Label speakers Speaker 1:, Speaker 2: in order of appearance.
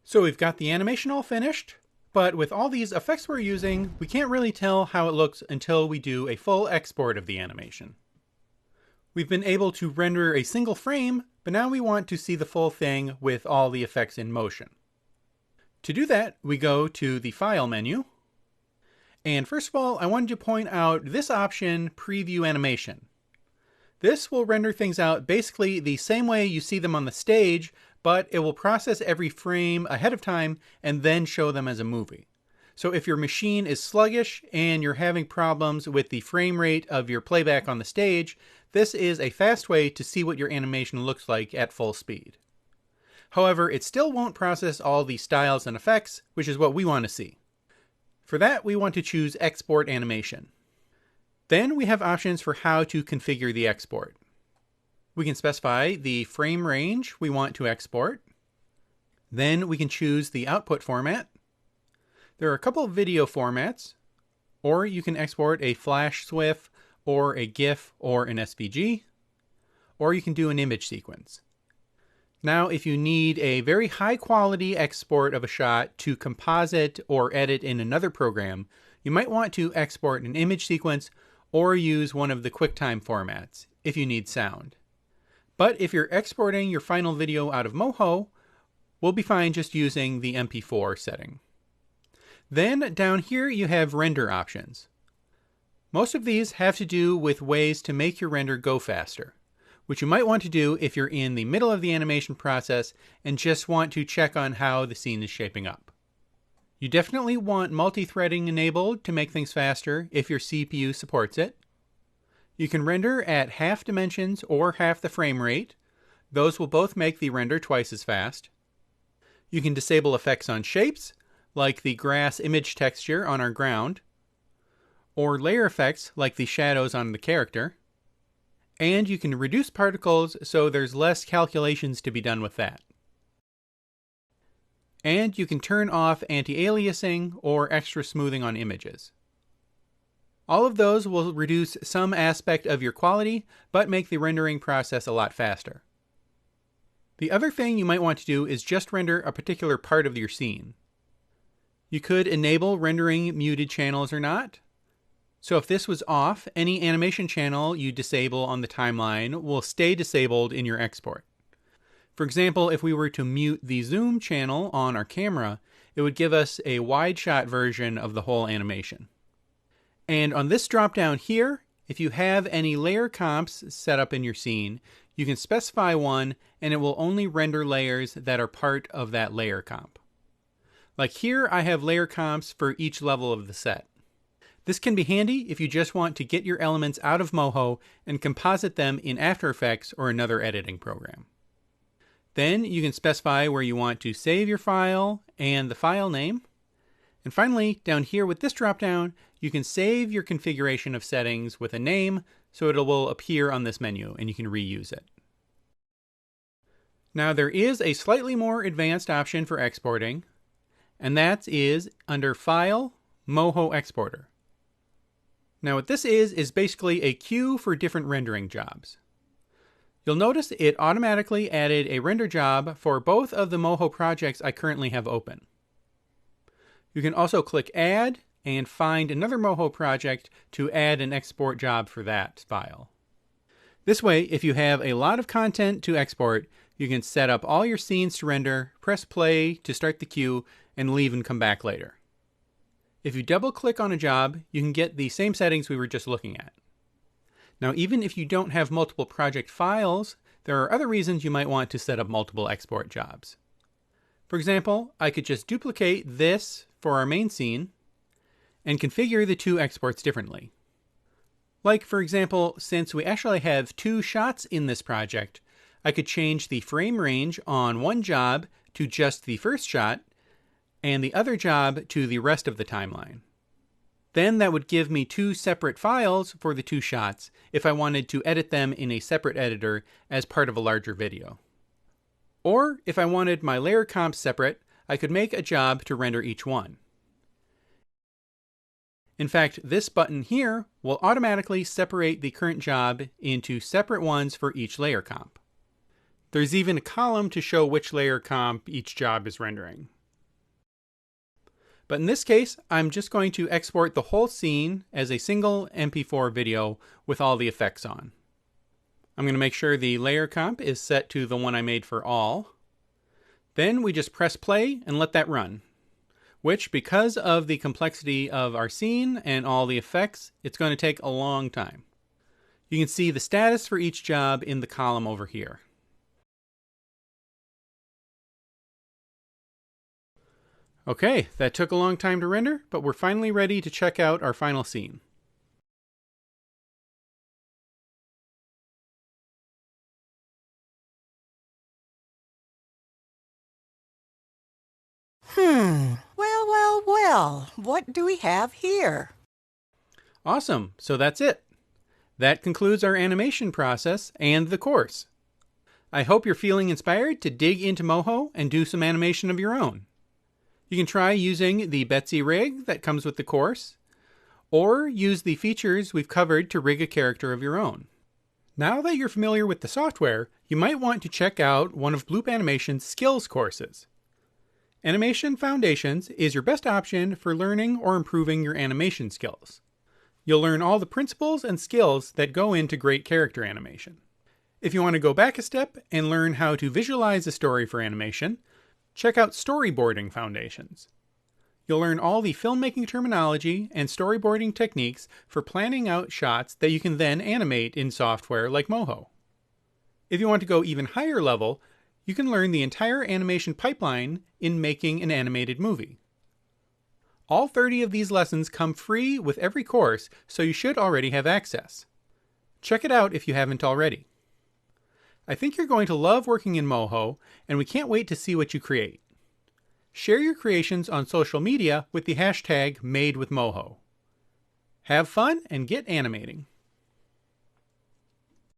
Speaker 1: So we've got the animation all finished, but with all these effects we're using, we can't really tell how it looks until we do a full export of the animation. We've been able to render a single frame, but now we want to see the full thing with all the effects in motion. To do that, we go to the File menu. And first of all, I wanted to point out this option, Preview Animation. This will render things out basically the same way you see them on the stage, but it will process every frame ahead of time and then show them as a movie. So if your machine is sluggish and you're having problems with the frame rate of your playback on the stage, this is a fast way to see what your animation looks like at full speed. However, it still won't process all the styles and effects, which is what we want to see. For that, we want to choose Export Animation. Then we have options for how to configure the export. We can specify the frame range we want to export. Then we can choose the output format. There are a couple of video formats, or you can export a Flash SWF, or a GIF, or an SVG, or you can do an image sequence. Now, if you need a very high quality export of a shot to composite or edit in another program, you might want to export an image sequence or use one of the QuickTime formats if you need sound. But if you're exporting your final video out of Moho, we'll be fine just using the MP4 setting. Then down here you have render options. Most of these have to do with ways to make your render go faster, which you might want to do if you're in the middle of the animation process and just want to check on how the scene is shaping up. You definitely want multi-threading enabled to make things faster if your CPU supports it. You can render at half dimensions or half the frame rate. Those will both make the render twice as fast. You can disable effects on shapes, like the grass image texture on our ground, or layer effects like the shadows on the character. And you can reduce particles so there's less calculations to be done with that. And you can turn off anti-aliasing or extra smoothing on images. All of those will reduce some aspect of your quality, but make the rendering process a lot faster. The other thing you might want to do is just render a particular part of your scene. You could enable rendering muted channels or not. So if this was off, any animation channel you disable on the timeline will stay disabled in your export. For example, if we were to mute the zoom channel on our camera, it would give us a wide shot version of the whole animation. And on this drop down here, if you have any layer comps set up in your scene, you can specify one and it will only render layers that are part of that layer comp. Like here, I have layer comps for each level of the set. This can be handy if you just want to get your elements out of Moho and composite them in After Effects or another editing program. Then you can specify where you want to save your file and the file name. And finally, down here with this dropdown, you can save your configuration of settings with a name so it will appear on this menu and you can reuse it. Now there is a slightly more advanced option for exporting, and that is under File, Moho Exporter. Now what this is basically a queue for different rendering jobs. You'll notice it automatically added a render job for both of the Moho projects I currently have open. You can also click Add and find another Moho project to add an export job for that file. This way, if you have a lot of content to export, you can set up all your scenes to render, press play to start the queue, and leave and come back later. If you double click on a job, you can get the same settings we were just looking at. Now, even if you don't have multiple project files, there are other reasons you might want to set up multiple export jobs. For example, I could just duplicate this for our main scene and configure the two exports differently. Like, for example, since we actually have two shots in this project, I could change the frame range on one job to just the first shot and the other job to the rest of the timeline. Then that would give me two separate files for the two shots if I wanted to edit them in a separate editor as part of a larger video. Or if I wanted my layer comps separate, I could make a job to render each one. In fact, this button here will automatically separate the current job into separate ones for each layer comp. There's even a column to show which layer comp each job is rendering. But in this case, I'm just going to export the whole scene as a single MP4 video with all the effects on. I'm going to make sure the layer comp is set to the one I made for all. Then we just press play and let that run, which, because of the complexity of our scene and all the effects, it's going to take a long time. You can see the status for each job in the column over here. Okay, that took a long time to render, but we're finally ready to check out our final scene.
Speaker 2: Well, what do we have here?
Speaker 1: Awesome, so that's it. That concludes our animation process and the course. I hope you're feeling inspired to dig into Moho and do some animation of your own. You can try using the Betsy rig that comes with the course, or use the features we've covered to rig a character of your own. Now that you're familiar with the software, you might want to check out one of Bloop Animation's skills courses. Animation Foundations is your best option for learning or improving your animation skills. You'll learn all the principles and skills that go into great character animation. If you want to go back a step and learn how to visualize a story for animation, check out Storyboarding Foundations. You'll learn all the filmmaking terminology and storyboarding techniques for planning out shots that you can then animate in software like Moho. If you want to go even higher level, you can learn the entire animation pipeline in making an animated movie. All 30 of these lessons come free with every course, so you should already have access. Check it out if you haven't already. I think you're going to love working in Moho, and we can't wait to see what you create. Share your creations on social media with the hashtag MadeWithMoho. Have fun and get animating.